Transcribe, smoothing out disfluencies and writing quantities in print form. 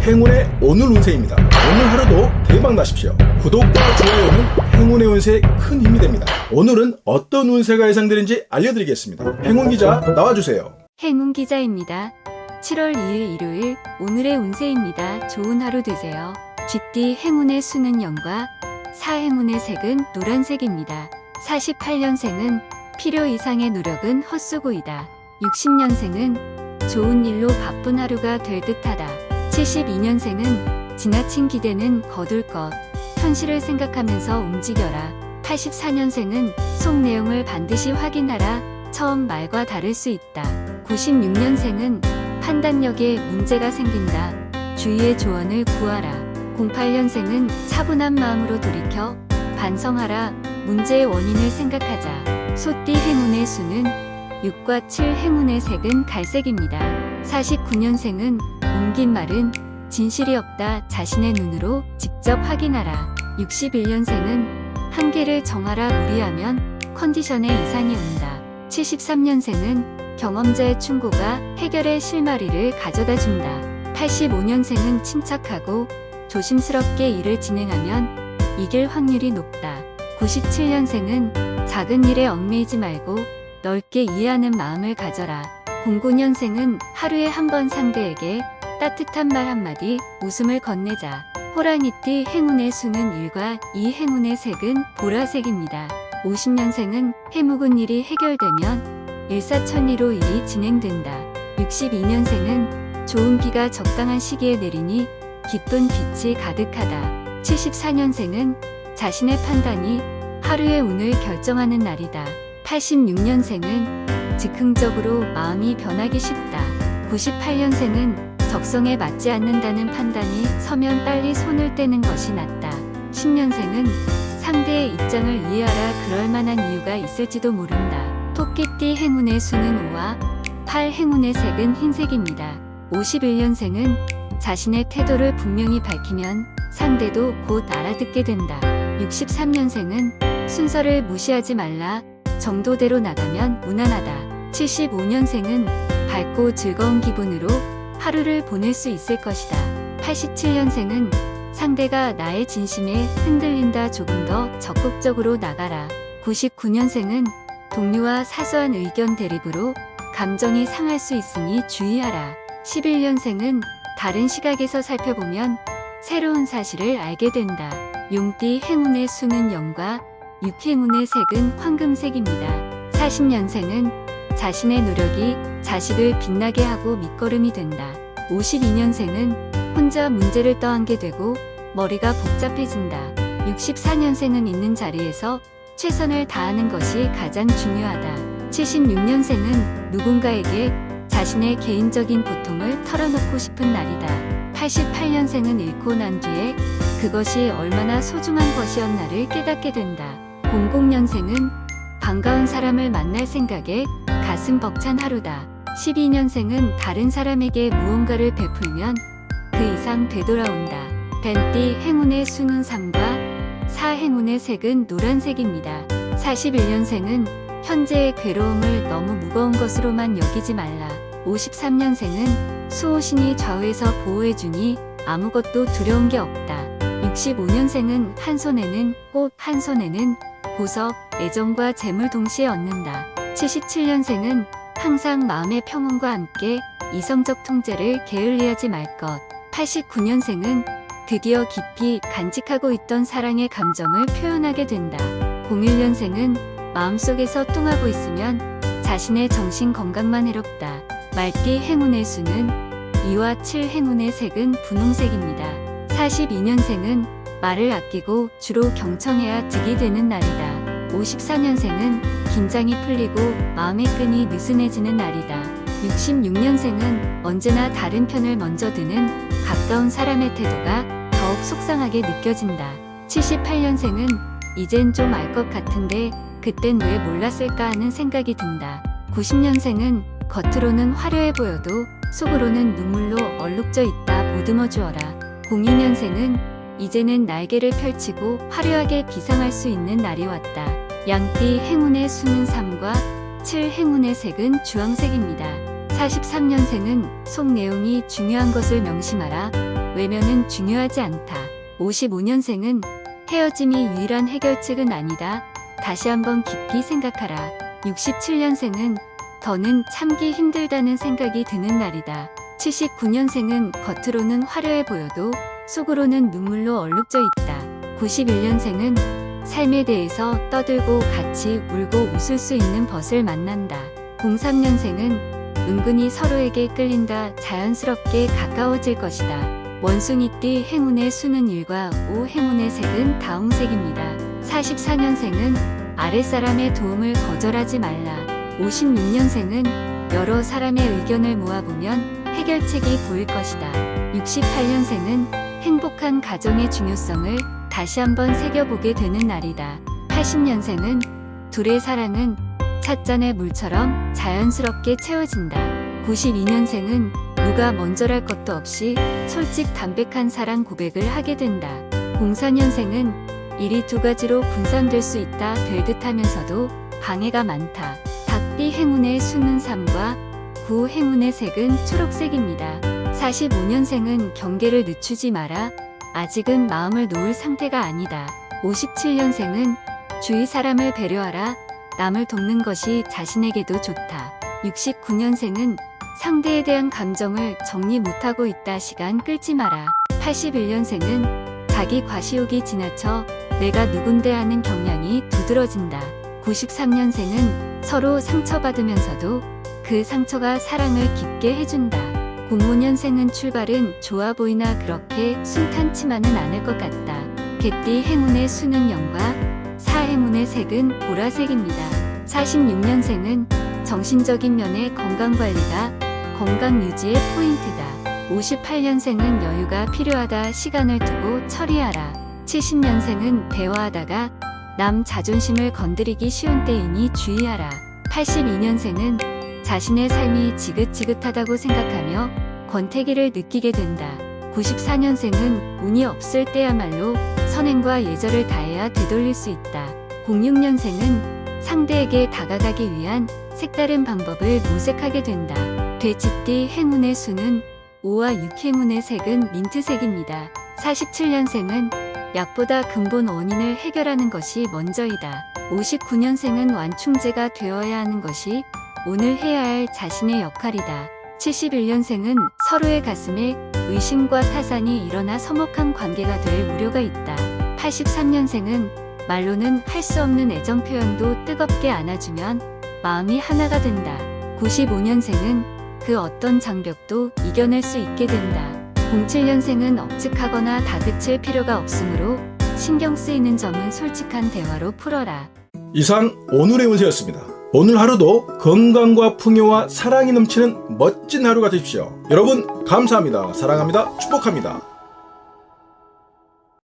행운의 오늘 운세입니다. 오늘 하루도 대박 나십시오. 구독과 좋아요는 행운의 운세에 큰 힘이 됩니다. 오늘은 어떤 운세가 예상되는지 알려드리겠습니다. 행운 기자 나와주세요. 행운 기자입니다. 7월 2일 일요일 오늘의 운세입니다. 좋은 하루 되세요. 쥐띠 행운의 수는 0과 4행운의 색은 노란색입니다. 48년생은 필요 이상의 노력은 헛수고이다. 60년생은 좋은 일로 바쁜 하루가 될 듯하다. 72년생은 지나친 기대는 거둘 것, 현실을 생각하면서 움직여라. 84년생은 속 내용을 반드시 확인하라. 처음 말과 다를 수 있다. 96년생은 판단력에 문제가 생긴다. 주위의 조언을 구하라. 08년생은 차분한 마음으로 돌이켜 반성하라. 문제의 원인을 생각하자. 소띠 행운의 수는 6과 7, 행운의 색은 갈색입니다. 49년생은 옮긴 말은 진실이 없다. 자신의 눈으로 직접 확인하라. 61년생은 한계를 정하라. 무리하면 컨디션에 이상이 온다. 73년생은 경험자의 충고가 해결의 실마리를 가져다 준다. 85년생은 침착하고 조심스럽게 일을 진행하면 이길 확률이 높다. 97년생은 작은 일에 얽매이지 말고 넓게 이해하는 마음을 가져라. 09년생은 하루에 한 번 상대에게 따뜻한 말 한마디, 웃음을 건네자. 호랑이띠 행운의 수는 1과 2, 행운의 색은 보라색입니다. 50년생은 해묵은 일이 해결되면 일사천리로 일이 진행된다. 62년생은 좋은 비가 적당한 시기에 내리니 기쁜 빛이 가득하다. 74년생은 자신의 판단이 하루의 운을 결정하는 날이다. 86년생은 즉흥적으로 마음이 변하기 쉽다. 98년생은 적성에 맞지 않는다는 판단이 서면 빨리 손을 떼는 것이 낫다. 10년생은 상대의 입장을 이해하라. 그럴 만한 이유가 있을지도 모른다. 토끼띠 행운의 수는 5와 8, 행운의 색은 흰색입니다. 51년생은 자신의 태도를 분명히 밝히면 상대도 곧 알아듣게 된다. 63년생은 순서를 무시하지 말라. 정도대로 나가면 무난하다. 75년생은 밝고 즐거운 기분으로 하루를 보낼 수 있을 것이다. 87년생은 상대가 나의 진심에 흔들린다. 조금 더 적극적으로 나가라. 99년생은 동료와 사소한 의견 대립으로 감정이 상할 수 있으니 주의하라. 11년생은 다른 시각에서 살펴보면 새로운 사실을 알게 된다. 용띠 행운의 수는 0과 6, 행운의 색은 황금색입니다. 40년생은 자신의 노력이 자식을 빛나게 하고 밑거름이 된다. 52년생은 혼자 문제를 떠안게 되고 머리가 복잡해진다. 64년생은 있는 자리에서 최선을 다하는 것이 가장 중요하다. 76년생은 누군가에게 자신의 개인적인 고통을 털어놓고 싶은 날이다. 88년생은 잃고 난 뒤에 그것이 얼마나 소중한 것이었나를 깨닫게 된다. 00년생은 반가운 사람을 만날 생각에 가슴 벅찬 하루다. 12년생은 다른 사람에게 무언가를 베풀면 그 이상 되돌아온다. 뱀띠 행운의 수는 3과 4, 행운의 색은 노란색입니다. 41년생은 현재의 괴로움을 너무 무거운 것으로만 여기지 말라. 53년생은 수호신이 좌우에서 보호해주니 아무것도 두려운 게 없다. 65년생은 한 손에는 꽃, 한 손에는 보석, 애정과 재물 동시에 얻는다. 77년생은 항상 마음의 평온과 함께 이성적 통제를 게을리하지 말 것. 89년생은 드디어 깊이 간직하고 있던 사랑의 감정을 표현하게 된다. 01년생은 마음속에서 뚱하고 있으면 자신의 정신 건강만 해롭다. 말띠 행운의 수는 2와 7, 행운의 색은 분홍색입니다. 42년생은 말을 아끼고 주로 경청해야 득이 되는 날이다. 54년생은 긴장이 풀리고 마음의 끈이 느슨해지는 날이다. 66년생은 언제나 다른 편을 먼저 드는 가까운 사람의 태도가 더욱 속상하게 느껴진다. 78년생은 이젠 좀 알 것 같은데 그땐 왜 몰랐을까 하는 생각이 든다. 90년생은 겉으로는 화려해 보여도 속으로는 눈물로 얼룩져 있다. 보듬어 주어라. 02년생은 이제는 날개를 펼치고 화려하게 비상할 수 있는 날이 왔다. 양띠 행운의 수는 3과 7, 행운의 색은 주황색입니다. 43년생은 속 내용이 중요한 것을 명심하라. 외면은 중요하지 않다. 55년생은 헤어짐이 유일한 해결책은 아니다. 다시 한번 깊이 생각하라. 67년생은 더는 참기 힘들다는 생각이 드는 날이다. 79년생은 겉으로는 화려해 보여도 속으로는 눈물로 얼룩져 있다. 91년생은 삶에 대해서 떠들고 같이 울고 웃을 수 있는 벗을 만난다. 03년생은 은근히 서로에게 끌린다. 자연스럽게 가까워질 것이다. 원숭이띠 행운의 수는 1과 5, 행운의 색은 다홍색입니다. 44년생은 아랫사람의 도움을 거절하지 말라. 56년생은 여러 사람의 의견을 모아보면 해결책이 보일 것이다. 68년생은 행복한 가정의 중요성을 다시 한번 새겨보게 되는 날이다. 80년생은 둘의 사랑은 찻잔의 물처럼 자연스럽게 채워진다. 92년생은 누가 먼저랄 것도 없이 솔직 담백한 사랑 고백을 하게 된다. 04년생은 일이 두 가지로 분산될 수 있다. 될 듯하면서도 방해가 많다. 닭띠 행운의 수는 3과 9, 행운의 색은 초록색입니다. 45년생은 경계를 늦추지 마라. 아직은 마음을 놓을 상태가 아니다. 57년생은 주위 사람을 배려하라. 남을 돕는 것이 자신에게도 좋다. 69년생은 상대에 대한 감정을 정리 못하고 있다. 시간 끌지 마라. 81년생은 자기 과시욕이 지나쳐 내가 누군데 하는 경향이 두드러진다. 93년생은 서로 상처받으면서도 그 상처가 사랑을 깊게 해준다. 05년생은 출발은 좋아 보이나 그렇게 순탄치만은 않을 것 같다. 개띠 행운의 수는 0과 4, 행운의 색은 보라색입니다. 46년생은 정신적인 면의 건강관리가 건강 유지의 포인트다. 58년생은 여유가 필요하다. 시간을 두고 처리하라. 70년생은 대화하다가 남 자존심을 건드리기 쉬운 때이니 주의하라. 82년생은 자신의 삶이 지긋지긋하다고 생각하며 권태기를 느끼게 된다. 94년생은 운이 없을 때야말로 선행과 예절을 다해야 되돌릴 수 있다. 06년생은 상대에게 다가가기 위한 색다른 방법을 모색하게 된다. 돼지띠 행운의 수는 5와 6, 행운의 색은 민트색입니다. 47년생은 약보다 근본 원인을 해결하는 것이 먼저이다. 59년생은 완충제가 되어야 하는 것이 오늘 해야 할 자신의 역할이다. 71년생은 서로의 가슴에 의심과 타산이 일어나 서먹한 관계가 될 우려가 있다. 83년생은 말로는 할 수 없는 애정 표현도 뜨겁게 안아주면 마음이 하나가 된다. 95년생은 그 어떤 장벽도 이겨낼 수 있게 된다. 07년생은 억측하거나 다그칠 필요가 없으므로 신경 쓰이는 점은 솔직한 대화로 풀어라. 이상 오늘의 운세였습니다. 오늘 하루도 건강과 풍요와 사랑이 넘치는 멋진 하루가 되십시오. 여러분 감사합니다. 사랑합니다. 축복합니다.